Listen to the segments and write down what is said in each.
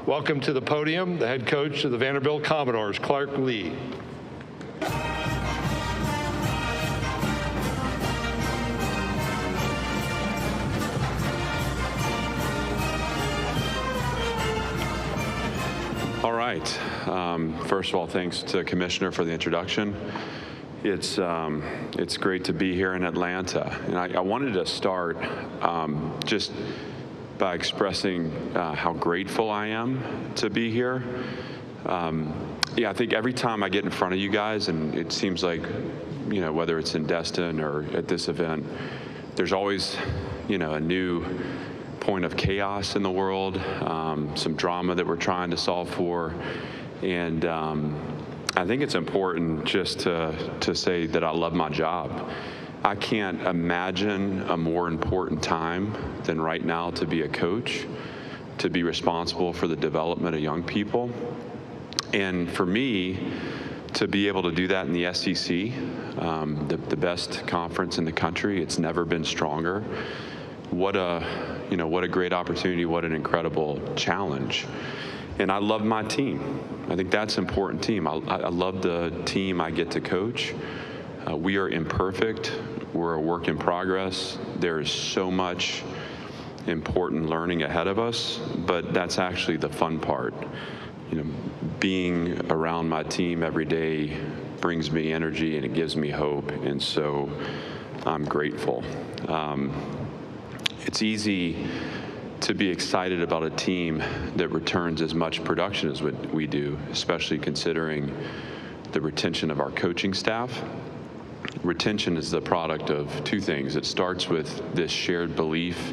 welcome to the podium the head coach of the Vanderbilt Commodores, Clark Lee. All right. First of all, thanks to Commissioner for the introduction. It's great to be here in Atlanta, and I wanted to start just by expressing how grateful I am to be here. Yeah, I think every time I get in front of you guys, and it seems like, whether it's in Destin or at this event, there's always, a new point of chaos in the world, some drama that we're trying to solve for, and I think it's important just to say that I love my job. I can't imagine a more important time than right now to be a coach, to be responsible for the development of young people, and for me to be able to do that in the SEC, the best conference in the country. It's never been stronger. What a great opportunity, what an incredible challenge. And I love my team. I think that's an important team. I love the team I get to coach. We are imperfect. We're a work in progress. There is so much important learning ahead of us, but that's actually the fun part. Being around my team every day brings me energy and it gives me hope, and so I'm grateful. It's easy to be excited about a team that returns as much production as what we do, especially considering the retention of our coaching staff. Retention is the product of two things. It starts with this shared belief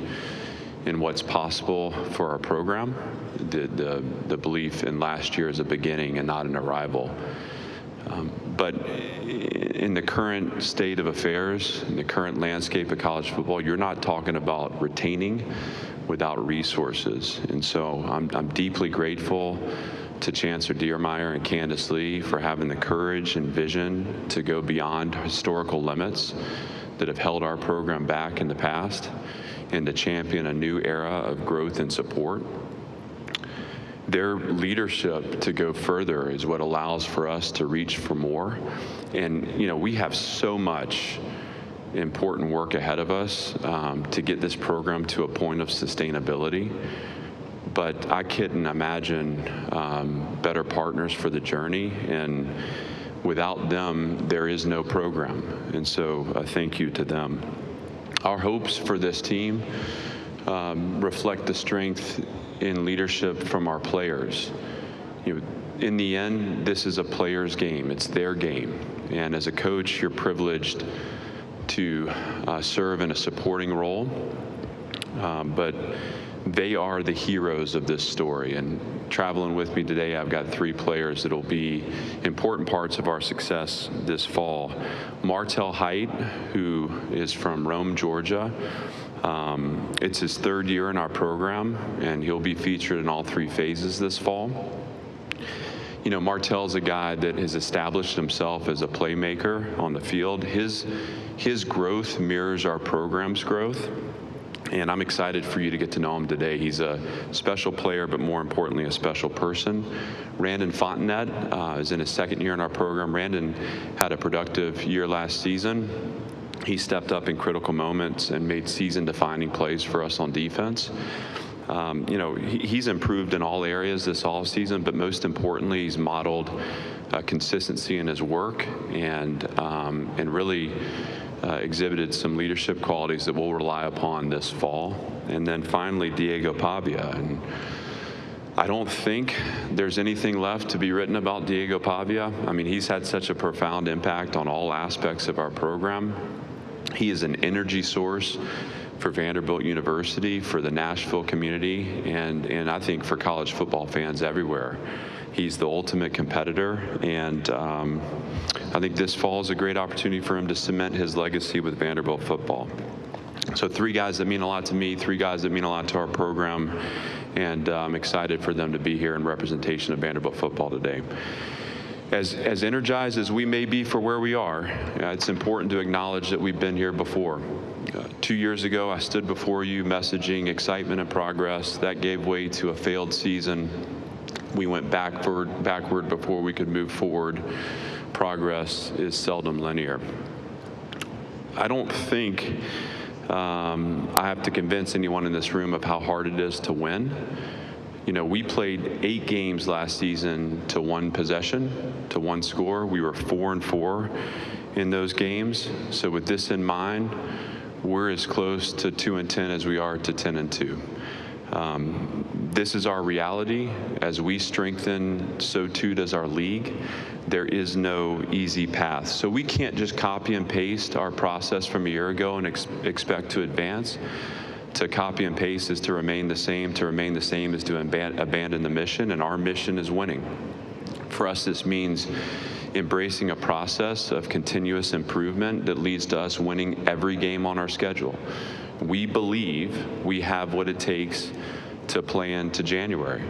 in what's possible for our program, the belief in last year as a beginning and not an arrival. But in the current state of affairs, in the current landscape of college football, you're not talking about retaining without resources. And so I'm deeply grateful to Chancellor Diermeyer and Candace Lee for having the courage and vision to go beyond historical limits that have held our program back in the past and to champion a new era of growth and support. Their leadership to go further is what allows for us to reach for more. And, we have so much important work ahead of us to get this program to a point of sustainability. But I couldn't imagine better partners for the journey. And without them, there is no program. And so thank you to them. Our hopes for this team reflect the strength in leadership from our players. In the end, this is a player's game. It's their game. And as a coach, you're privileged to serve in a supporting role. But they are the heroes of this story. And traveling with me today, I've got three players that will be important parts of our success this fall. Martell Height, who is from Rome, Georgia. It's his third year in our program, and he'll be featured in all three phases this fall. Martell's a guy that has established himself as a playmaker on the field. His growth mirrors our program's growth, and I'm excited for you to get to know him today. He's a special player, but more importantly, a special person. Randon Fontenette is in his second year in our program. Randon had a productive year last season. He stepped up in critical moments and made season-defining plays for us on defense. He's improved in all areas this offseason, but most importantly, he's modeled consistency in his work and really exhibited some leadership qualities that we'll rely upon this fall. And then finally, Diego Pavia. And I don't think there's anything left to be written about Diego Pavia. I mean, he's had such a profound impact on all aspects of our program. He is an energy source for Vanderbilt University, for the Nashville community, and I think for college football fans everywhere. He's the ultimate competitor, and I think this fall is a great opportunity for him to cement his legacy with Vanderbilt football. So three guys that mean a lot to me, three guys that mean a lot to our program, and I'm excited for them to be here in representation of Vanderbilt football today. As energized as we may be for where we are, it's important to acknowledge that we've been here before. 2 years ago, I stood before you messaging excitement and progress. That gave way to a failed season. We went backward before we could move forward. Progress is seldom linear. I don't think I have to convince anyone in this room of how hard it is to win. You know, we played 8 games last season to 1 possession, to 1 score. We were 4-4 in those games. So with this in mind, we're as close to 2-10 as we are to 10-2. This is our reality. As we strengthen, so too does our league. There is no easy path. So we can't just copy and paste our process from a year ago and expect to advance. To copy and paste is to remain the same. To remain the same is to abandon the mission, and our mission is winning. For us, this means embracing a process of continuous improvement that leads to us winning every game on our schedule. We believe we have what it takes to play into January,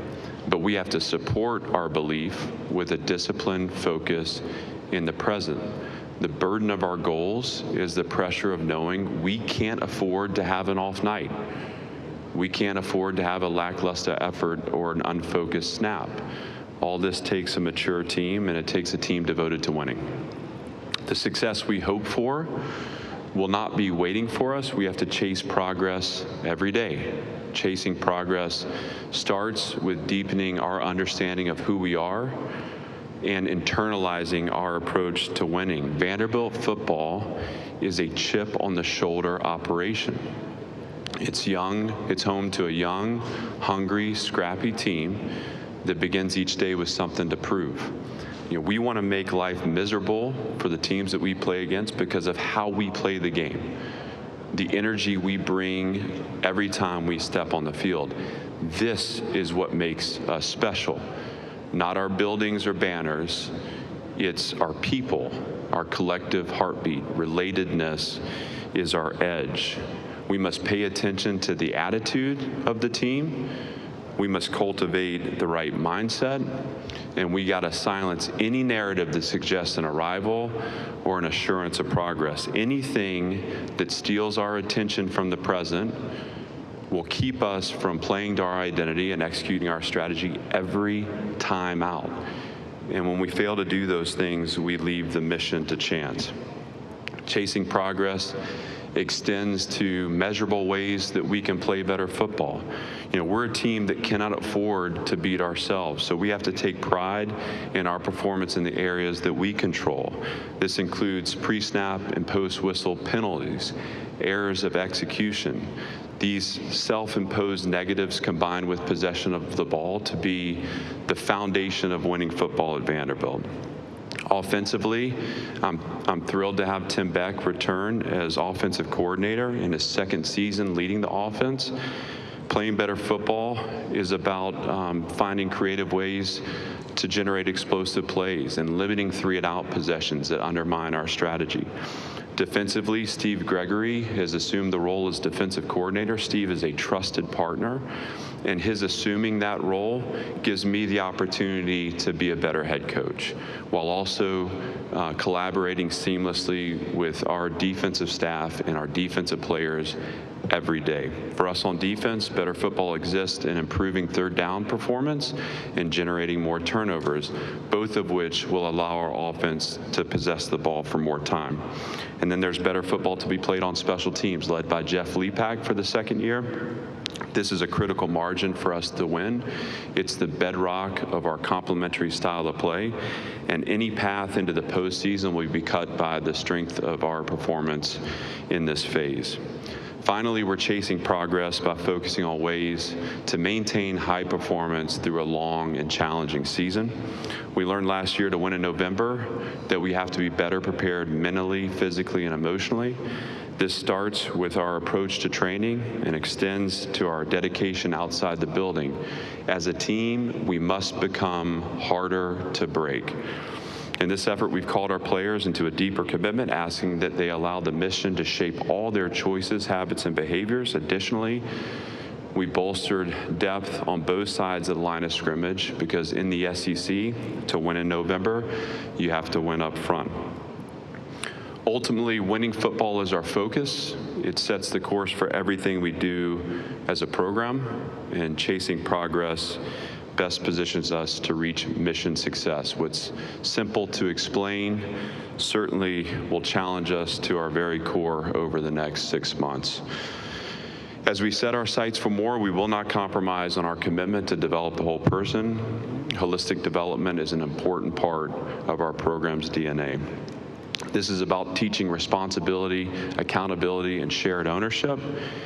but we have to support our belief with a disciplined focus in the present. The burden of our goals is the pressure of knowing we can't afford to have an off night. We can't afford to have a lackluster effort or an unfocused snap. All this takes a mature team, and it takes a team devoted to winning. The success we hope for will not be waiting for us. We have to chase progress every day. Chasing progress starts with deepening our understanding of who we are and internalizing our approach to winning. Vanderbilt football is a chip on the shoulder operation. It's young, it's home to a young, hungry, scrappy team that begins each day with something to prove. You know, we want to make life miserable for the teams that we play against because of how we play the game. The energy we bring every time we step on the field. This is what makes us special. Not our buildings or banners, it's our people, our collective heartbeat. Relatedness is our edge. We must pay attention to the attitude of the team. We must cultivate the right mindset, and we got to silence any narrative that suggests an arrival or an assurance of progress. Anything that steals our attention from the present will keep us from playing to our identity and executing our strategy every time out. And when we fail to do those things, we leave the mission to chance. Chasing progress extends to measurable ways that we can play better football. You know, we're a team that cannot afford to beat ourselves, so we have to take pride in our performance in the areas that we control. This includes pre-snap and post-whistle penalties, errors of execution. These self-imposed negatives combine with possession of the ball to be the foundation of winning football at Vanderbilt. Offensively, I'm thrilled to have Tim Beck return as offensive coordinator in his 2nd season leading the offense. Playing better football is about finding creative ways to generate explosive plays and limiting 3-and-out possessions that undermine our strategy. Defensively, Steve Gregory has assumed the role as defensive coordinator. Steve is a trusted partner, and his assuming that role gives me the opportunity to be a better head coach, while also collaborating seamlessly with our defensive staff and our defensive players every day. For us on defense, better football exists in improving 3rd down performance and generating more turnovers, both of which will allow our offense to possess the ball for more time. And then there's better football to be played on special teams, led by Jeff Lepak for the 2nd year. This is a critical margin for us to win. It's the bedrock of our complementary style of play, and any path into the postseason will be cut by the strength of our performance in this phase. Finally, we're chasing progress by focusing on ways to maintain high performance through a long and challenging season. We learned last year to win in November that we have to be better prepared mentally, physically, and emotionally. This starts with our approach to training and extends to our dedication outside the building. As a team, we must become harder to break. In this effort, we've called our players into a deeper commitment, asking that they allow the mission to shape all their choices, habits, and behaviors. Additionally, we bolstered depth on both sides of the line of scrimmage, because in the SEC, to win in November, you have to win up front. Ultimately, winning football is our focus. It sets the course for everything we do as a program, and chasing progress best positions us to reach mission success. What's simple to explain certainly will challenge us to our very core over the next 6 months. As we set our sights for more, we will not compromise on our commitment to develop the whole person. Holistic development is an important part of our program's DNA. This is about teaching responsibility, accountability, and shared ownership.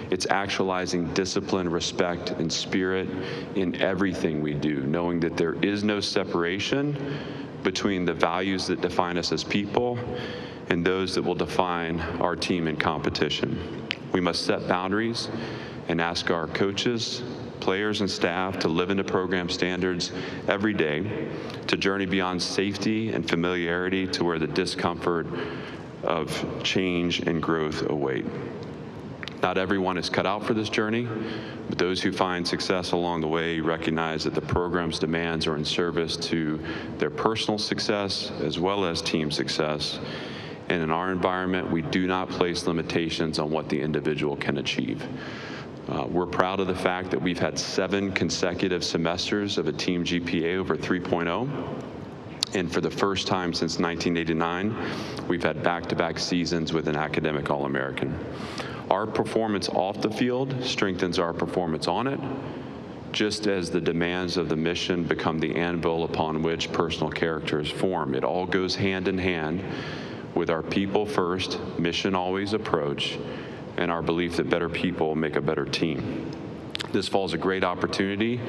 It's actualizing discipline, respect, and spirit in everything we do, knowing that there is no separation between the values that define us as people and those that will define our team in competition. We must set boundaries and ask our coaches, players, and staff to live into program standards every day, to journey beyond safety and familiarity to where the discomfort of change and growth await. Not everyone is cut out for this journey, but those who find success along the way recognize that the program's demands are in service to their personal success as well as team success. And in our environment, we do not place limitations on what the individual can achieve. We're proud of the fact that we've had 7 consecutive semesters of a team GPA over 3.0. And for the first time since 1989, we've had back-to-back seasons with an academic All-American. Our performance off the field strengthens our performance on it, just as the demands of the mission become the anvil upon which personal character is formed. It all goes hand in hand with our people first, mission always approach, and our belief that better people make a better team. This fall is a great opportunity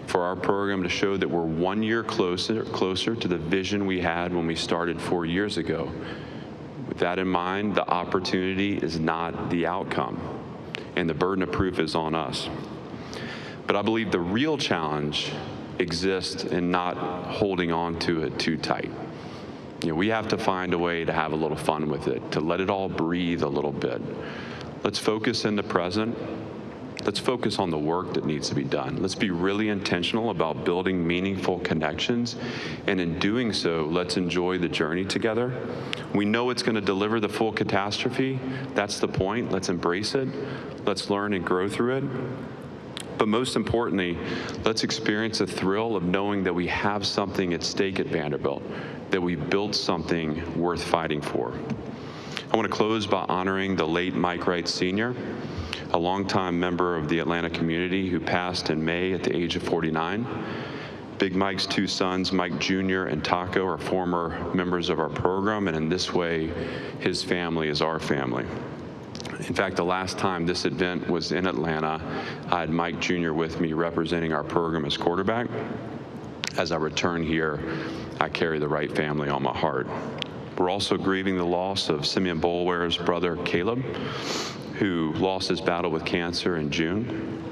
for our program to show that we're 1 year closer to the vision we had when we started 4 years ago. With that in mind, the opportunity is not the outcome, and the burden of proof is on us. But I believe the real challenge exists in not holding on to it too tight. We have to find a way to have a little fun with it, to let it all breathe a little bit. Let's focus in the present. Let's focus on the work that needs to be done. Let's be really intentional about building meaningful connections. And in doing so, let's enjoy the journey together. We know it's going to deliver the full catastrophe. That's the point. Let's embrace it. Let's learn and grow through it. But most importantly, let's experience the thrill of knowing that we have something at stake at Vanderbilt, that we built something worth fighting for. I want to close by honoring the late Mike Wright Sr., a longtime member of the Atlanta community who passed in May at the age of 49. Big Mike's 2 sons, Mike Jr. and Taco, are former members of our program, and in this way, his family is our family. In fact, the last time this event was in Atlanta, I had Mike Jr. with me representing our program as quarterback. As I return here, I carry the Wright family on my heart. We're also grieving the loss of Simeon Boulware's brother, Caleb, who lost his battle with cancer in June.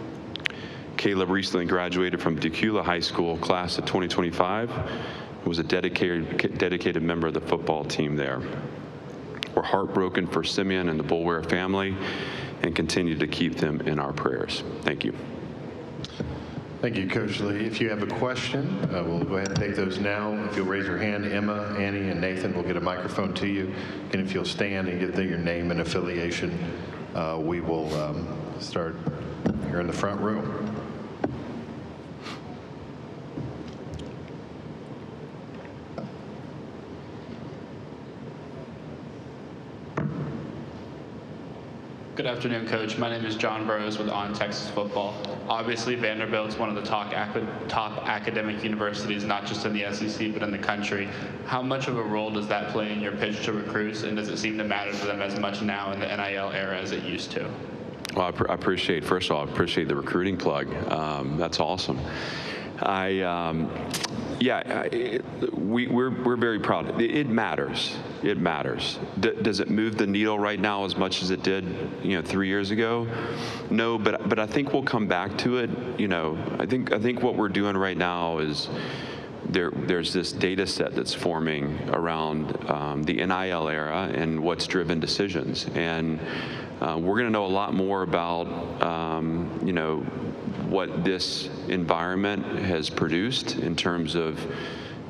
Caleb recently graduated from Decula High School class of 2025, was a dedicated member of the football team there. We're heartbroken for Simeon and the Boulware family and continue to keep them in our prayers. Thank you. Thank you, Coach Lee. If you have a question, we'll go ahead and take those now. If you'll raise your hand, Emma, Annie, and Nathan will get a microphone to you. And if you'll stand and get your name and affiliation, we will start here in the front row. Good afternoon, Coach. My name is John Burrows with On Texas Football. Obviously, Vanderbilt's one of the top academic universities, not just in the SEC, but in the country. How much of a role does that play in your pitch to recruits, and does it seem to matter to them as much now in the NIL era as it used to? Well, I appreciate, first of all, I appreciate the recruiting plug. That's awesome. We're very proud. It matters. It matters. Does it move the needle right now as much as it did, 3 years ago? No, but I think we'll come back to it. I think what we're doing right now is there's this data set that's forming around the NIL era and what's driven decisions, and we're going to know a lot more about what this environment has produced in terms of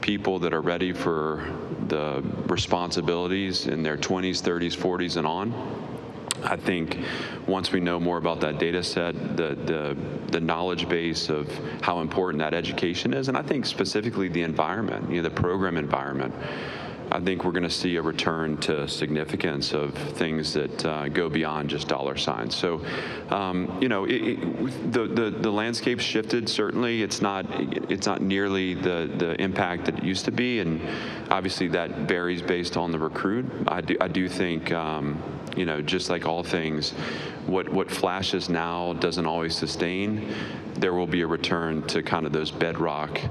people that are ready for the responsibilities in their 20s, 30s, 40s, and on. I think once we know more about that data set, the knowledge base of how important that education is, and I think specifically the environment, the program environment, I think we're going to see a return to significance of things that go beyond just dollar signs. So, the landscape shifted. Certainly, it's not nearly the impact that it used to be, and obviously that varies based on the recruit. I do think, just like all things, what flashes now doesn't always sustain. There will be a return to kind of those bedrock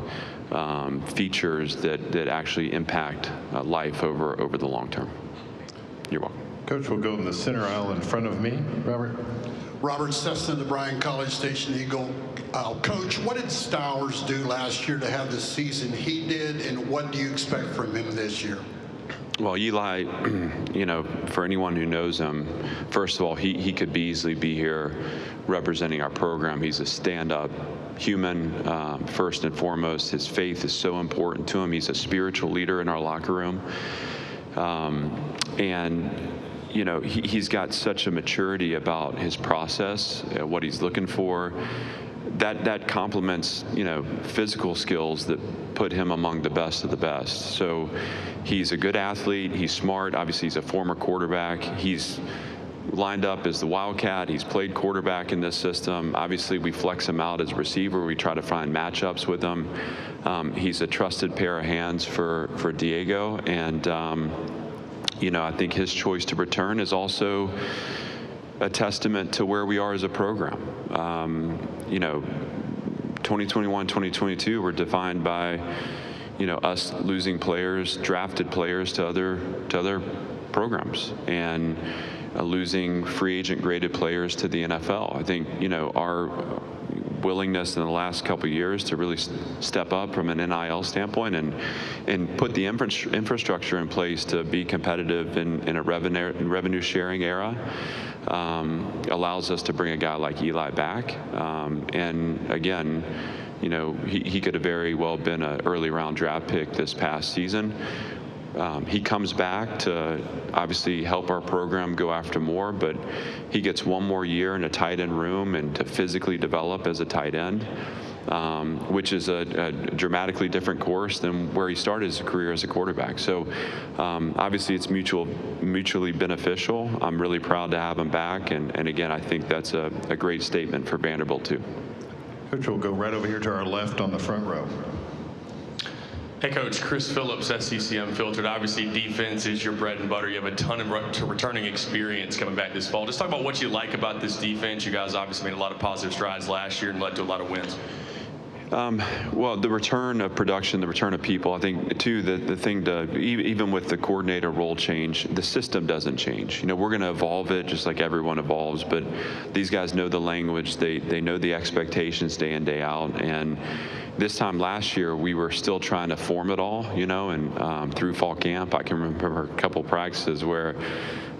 features that actually impact life over the long term. You're welcome. Coach, we'll go in the center aisle in front of me. Robert. Robert Sesson, the Bryan College Station Eagle. Coach, what did Stowers do last year to have the season he did, and what do you expect from him this year? Well, Eli, for anyone who knows him, first of all, he could easily be here representing our program. He's a stand-up human, first and foremost. His faith is so important to him. He's a spiritual leader in our locker room. He's got such a maturity about his process, what he's looking for. That complements, physical skills that put him among the best of the best. So he's a good athlete. He's smart. Obviously, he's a former quarterback. He's lined up as the Wildcat. He's played quarterback in this system. Obviously, we flex him out as a receiver. We try to find matchups with him. He's a trusted pair of hands for Diego. And, I think his choice to return is also a testament to where we are as a program. 2021, 2022 were defined by, us losing players, drafted players to other programs, and losing free agent graded players to the NFL. I think, our willingness in the last couple of years to really step up from an NIL standpoint and put the infrastructure in place to be competitive in a revenue sharing era allows us to bring a guy like Eli back. And again, he could have very well been an early round draft pick this past season. He comes back to obviously help our program go after more, but he gets one more year in a tight end room and to physically develop as a tight end, which is a dramatically different course than where he started his career as a quarterback. So obviously it's mutually beneficial. I'm really proud to have him back, and again, I think that's a great statement for Vanderbilt too. Coach, we'll go right over here to our left on the front row. Hey, Coach. Chris Phillips, SCC Unfiltered. Obviously, defense is your bread and butter. You have a ton of returning experience coming back this fall. Just talk about what you like about this defense. You guys obviously made a lot of positive strides last year and led to a lot of wins. Well, the return of production, the return of people, I think, too, the thing to, even with the coordinator role change, the system doesn't change. We're going to evolve it just like everyone evolves, but these guys know the language. They know the expectations day in, day out. And this time last year, we were still trying to form it all, and through fall camp, I can remember a couple practices where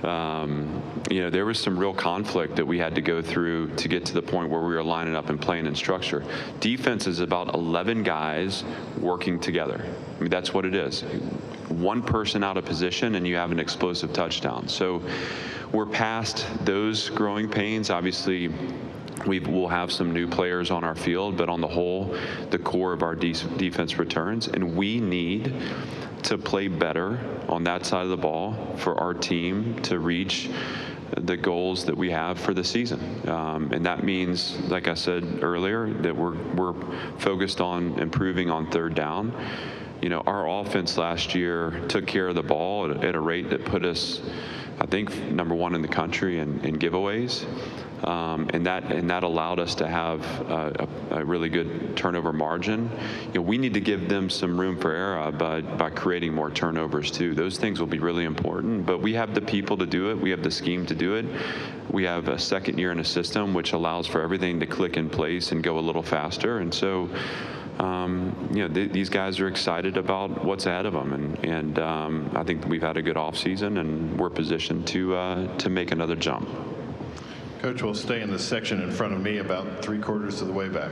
there was some real conflict that we had to go through to get to the point where we were lining up and playing in structure. Defense is about 11 guys working together. I mean, that's what it is. One person out of position and you have an explosive touchdown. So we're past those growing pains. Obviously, we'll have some new players on our field, but on the whole, the core of our defense returns, and we need to play better on that side of the ball for our team to reach the goals that we have for the season. And that means, like I said earlier, that we're focused on improving on third down. Our offense last year took care of the ball at a rate that put us, I think, #1 in the country in giveaways. And that allowed us to have a really good turnover margin. We need to give them some room for error by creating more turnovers too. Those things will be really important, but we have the people to do it. We have the scheme to do it. We have a second year in a system which allows for everything to click in place and go a little faster. And so, these guys are excited about what's ahead of them, and I think we've had a good offseason, and we're positioned to make another jump. Coach, will stay in the section in front of me about 3/4 of the way back.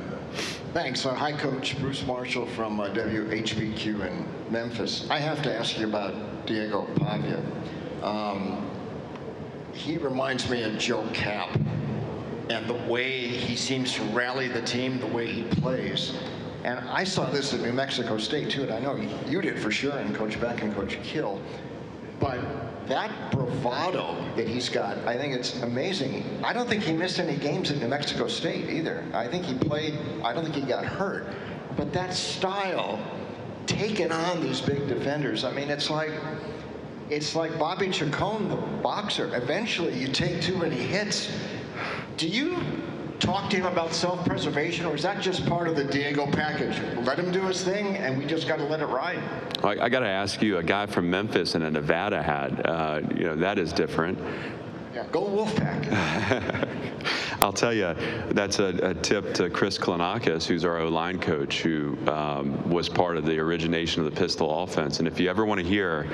Thanks. Hi, Coach. Bruce Marshall from WHBQ in Memphis. I have to ask you about Diego Pavia. He reminds me of Joe Kapp and the way he seems to rally the team, the way he plays. And I saw this at New Mexico State, too, and I know you did for sure, and Coach Beck and Coach Kill. But that bravado that he's got, I think it's amazing. I don't think he missed any games at New Mexico State either. I think he played, I don't think he got hurt. But that style, taking on these big defenders, I mean, it's like Bobby Chacon, the boxer. Eventually, you take too many hits. Do you talk to him about self-preservation, or is that just part of the Diego package? Let him do his thing, and we just got to let it ride. I got to ask you, a guy from Memphis and a Nevada hat, that is different. Yeah, go Wolfpack. I'll tell you, that's a tip to Chris Klanakis, who's our O-line coach, who was part of the origination of the pistol offense. And if you ever want to hear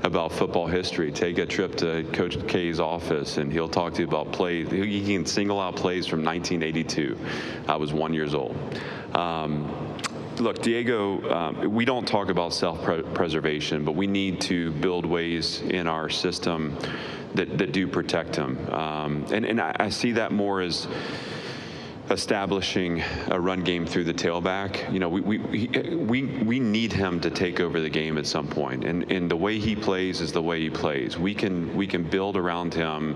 about football history, take a trip to Coach K's office, and he'll talk to you about plays. He can single out plays from 1982. I was 1 year old. Look, Diego, we don't talk about self-preservation, but we need to build ways in our system that do protect him. And I see that more as establishing a run game through the tailback. You know, we need him to take over the game at some point, and the way he plays is the way he plays. We can build around him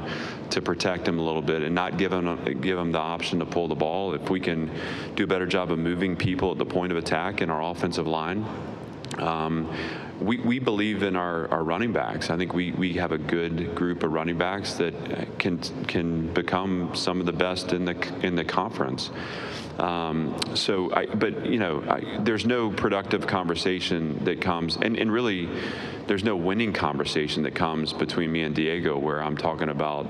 to protect him a little bit and not give him the option to pull the ball. If we can do a better job of moving people at the point of attack in our offensive line. We believe in our running backs. I think we have a good group of running backs that can become some of the best in the conference. There's no productive conversation that comes, and really, there's no winning conversation that comes between me and Diego where I'm talking about,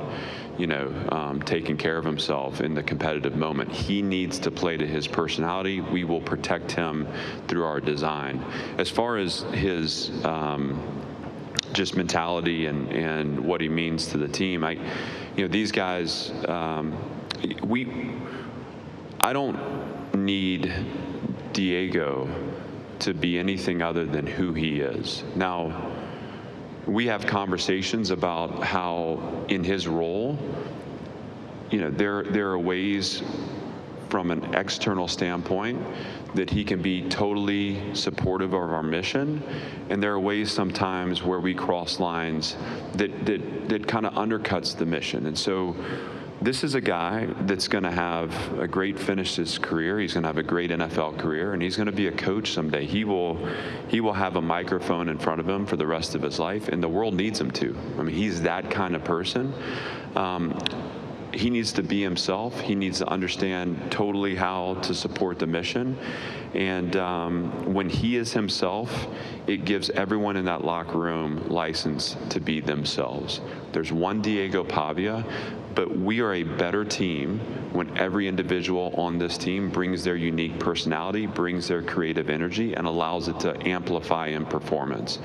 taking care of himself in the competitive moment. He needs to play to his personality. We will protect him through our design. As far as his just mentality and what he means to the team, these guys, I don't need Diego to be anything other than who he is. Now, we have conversations about how in his role, there are ways from an external standpoint that he can be totally supportive of our mission, and there are ways sometimes where we cross lines that kind of undercuts the mission. And so this is a guy that's going to have a great finish to his career. He's going to have a great NFL career, and he's going to be a coach someday. He will have a microphone in front of him for the rest of his life, and the world needs him to. I mean, he's that kind of person. He needs to be himself. He needs to understand totally how to support the mission. And when he is himself, it gives everyone in that locker room license to be themselves. There's one Diego Pavia, but we are a better team when every individual on this team brings their unique personality, brings their creative energy, and allows it to amplify in performance.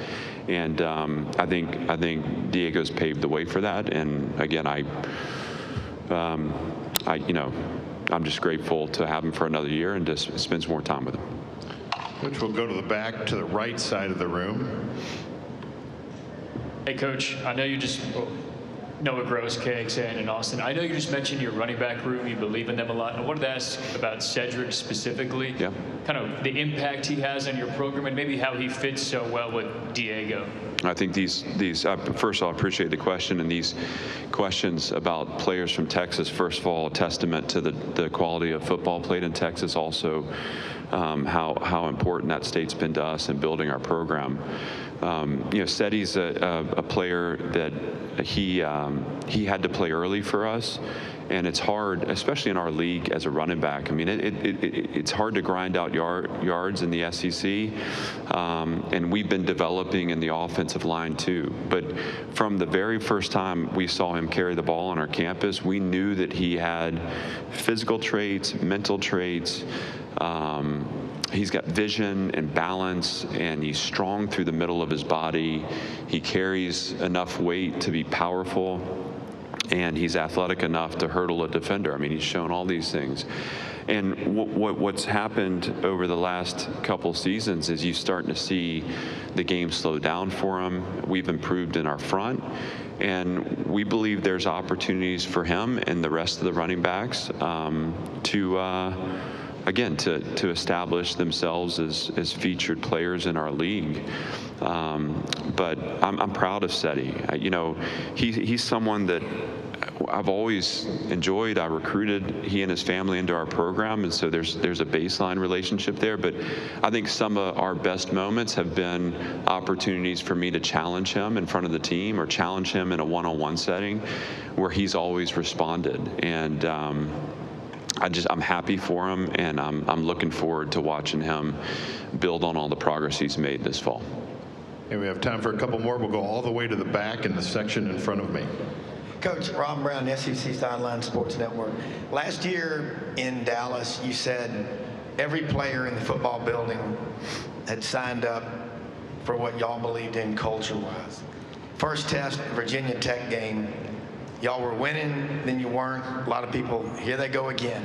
And I think Diego's paved the way for that. And again, I'm just grateful to have him for another year and to spend some more time with him. Coach, we'll go to the back, to the right side of the room. Hey, Coach, I know you just, Noah Gross, KXAN in Austin. I know you just mentioned your running back room. You believe in them a lot. I wanted to ask about Cedric specifically, kind of the impact he has on your program and maybe how he fits so well with Diego. I think these first of all, I appreciate the question, and these questions about players from Texas, first of all, a testament to the quality of football played in Texas, also how important that state's been to us in building our program. Cedi's a player that he had to play early for us, and it's hard, especially in our league as a running back. I mean, it's hard to grind out yards in the SEC, and we've been developing in the offensive line too. But from the very first time we saw him carry the ball on our campus, we knew that he had physical traits, mental traits. He's got vision and balance, and he's strong through the middle of his body. He carries enough weight to be powerful. and he's athletic enough to hurdle a defender. I mean, he's shown all these things. And what's happened over the last couple seasons is you starting to see the game slow down for him. We've improved in our front, and we believe there's opportunities for him and the rest of the running backs to establish themselves as featured players in our league. But I'm proud of Seti. He's someone that I've always enjoyed. I recruited he and his family into our program, and so there's a baseline relationship there. But I think some of our best moments have been opportunities for me to challenge him in front of the team or challenge him in a one-on-one setting where he's always responded. And I'm happy for him, and I'm looking forward to watching him build on all the progress he's made this fall. And we have time for a couple more. We'll go all the way to the back in the section in front of me. Coach Ron Brown, SEC Sideline Sports Network. Last year in Dallas, you said every player in the football building had signed up for what y'all believed in culture-wise. First test, Virginia Tech game, y'all were winning, then you weren't. A lot of people, here they go again.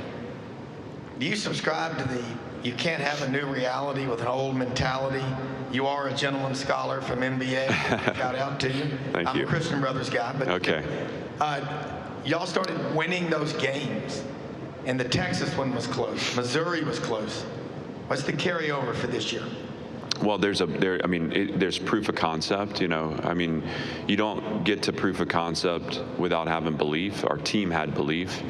Do you subscribe to you can't have a new reality with an old mentality? You are a gentleman scholar from MBA. Shout out to you. Thank you. I'm a Christian Brothers guy. But okay. Y'all started winning those games, and the Texas one was close. Missouri was close. What's the carryover for this year? Well, there's proof of concept. You don't get to proof of concept without having belief. Our team had belief.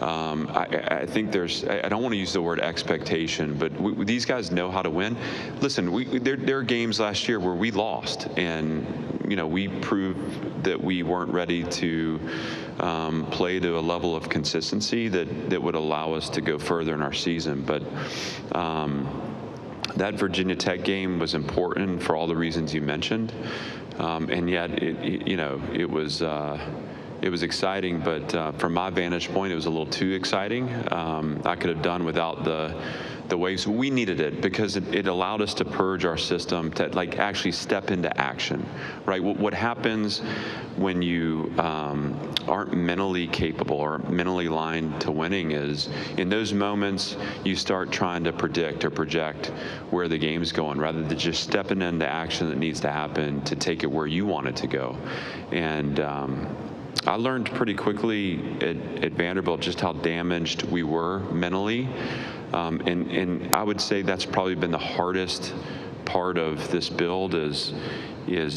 I think I don't want to use the word expectation, but these guys know how to win. Listen, there are games last year where we lost, and we proved that we weren't ready to play to a level of consistency that would allow us to go further in our season. But that Virginia Tech game was important for all the reasons you mentioned, and yet it was exciting, but from my vantage point, it was a little too exciting. I could have done without the waves. We needed it because it allowed us to purge our system, to actually step into action, right? What happens when you aren't mentally capable or mentally aligned to winning is, in those moments, you start trying to predict or project where the game's going rather than just stepping into action that needs to happen to take it where you want it to go. And I learned pretty quickly at Vanderbilt just how damaged we were mentally. And I would say that's probably been the hardest part of this build is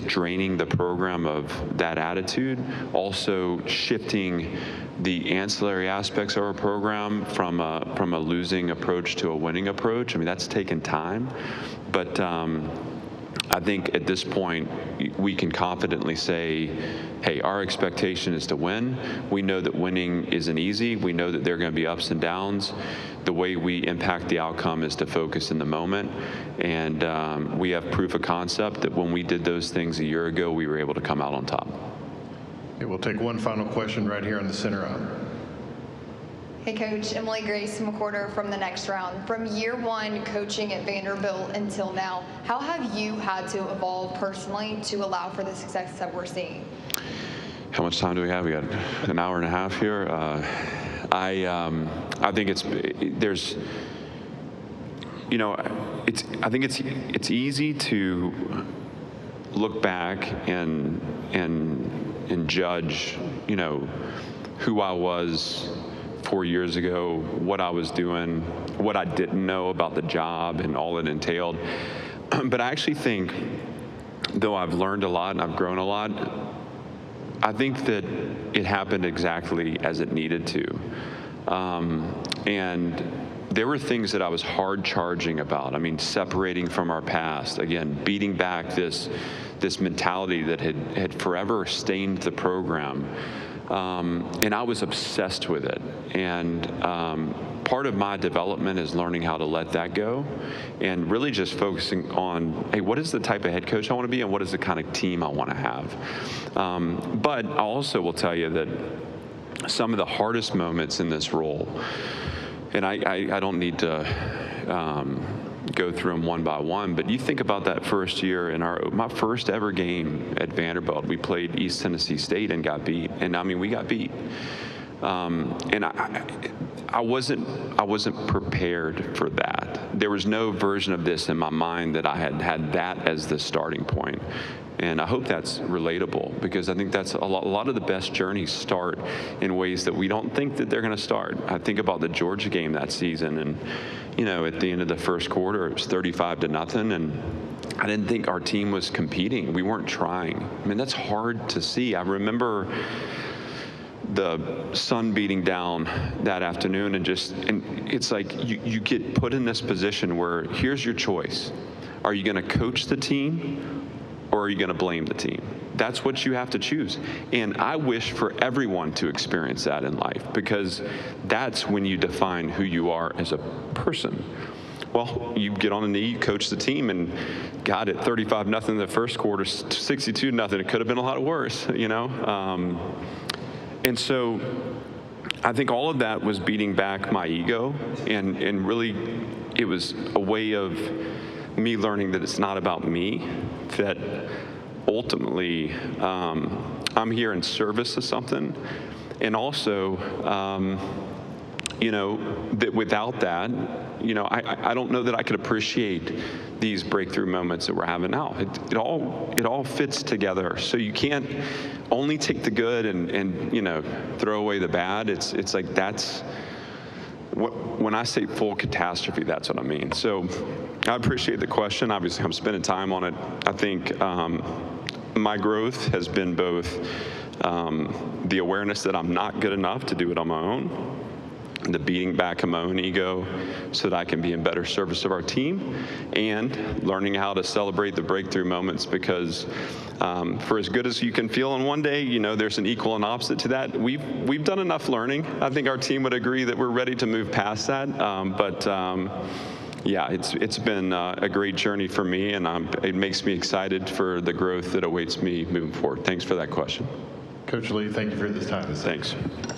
draining the program of that attitude, also shifting the ancillary aspects of our program from a losing approach to a winning approach. I mean, that's taken time, but I think at this point we can confidently say, hey, our expectation is to win. We know that winning isn't easy. We know that there are going to be ups and downs. The way we impact the outcome is to focus in the moment. And we have proof of concept that when we did those things a year ago, we were able to come out on top. Okay, we'll take one final question right here in the center aisle. Hey, Coach. Emily Grace McWhorter from the Next Round. From year one coaching at Vanderbilt until now, how have you had to evolve personally to allow for the success that we're seeing? How much time do we have? We got an hour and a half here. I think it's easy to look back and judge, who I was 4 years ago, what I was doing, what I didn't know about the job and all it entailed. But I actually think, though I've learned a lot and I've grown a lot, I think that it happened exactly as it needed to. And there were things that I was hard charging about. I mean, separating from our past, again, beating back this mentality that had forever stained the program. And I was obsessed with it. And part of my development is learning how to let that go and really just focusing on, hey, what is the type of head coach I want to be and what is the kind of team I want to have? But I also will tell you that some of the hardest moments in this role, and I don't need to go through them one by one, but you think about that first year in my first ever game at Vanderbilt, we played East Tennessee State and got beat. And I mean, we got beat. And I wasn't prepared for that. There was no version of this in my mind that I had that as the starting point. And I hope that's relatable, because I think that's a lot of the best journeys start in ways that we don't think that they're going to start. I think about the Georgia game that season, and at the end of the first quarter, it was 35-0, and I didn't think our team was competing. We weren't trying. I mean, that's hard to see. I remember the sun beating down that afternoon, and it's like you get put in this position where here's your choice. Are you going to coach the team, or are you going to blame the team? That's what you have to choose. And I wish for everyone to experience that in life, because that's when you define who you are as a person. Well, you get on a knee, you coach the team, and got it 35-0 in the first quarter, 62-0. It could have been a lot worse, And so I think all of that was beating back my ego, and really it was a way of me learning that it's not about me, that ultimately I'm here in service of something. And also, that without that, I don't know that I could appreciate these breakthrough moments that we're having now. It all fits together. So you can't only take the good and throw away the bad. It's like that's when I say full catastrophe, that's what I mean. So I appreciate the question. Obviously, I'm spending time on it. I think my growth has been both the awareness that I'm not good enough to do it on my own, the beating back of my own ego so that I can be in better service of our team, and learning how to celebrate the breakthrough moments, because for as good as you can feel in one day, there's an equal and opposite to that. We've done enough learning. I think our team would agree that we're ready to move past that. Yeah, it's been a great journey for me, and it makes me excited for the growth that awaits me moving forward. Thanks for that question. Coach Lee, thank you for this time. Thanks.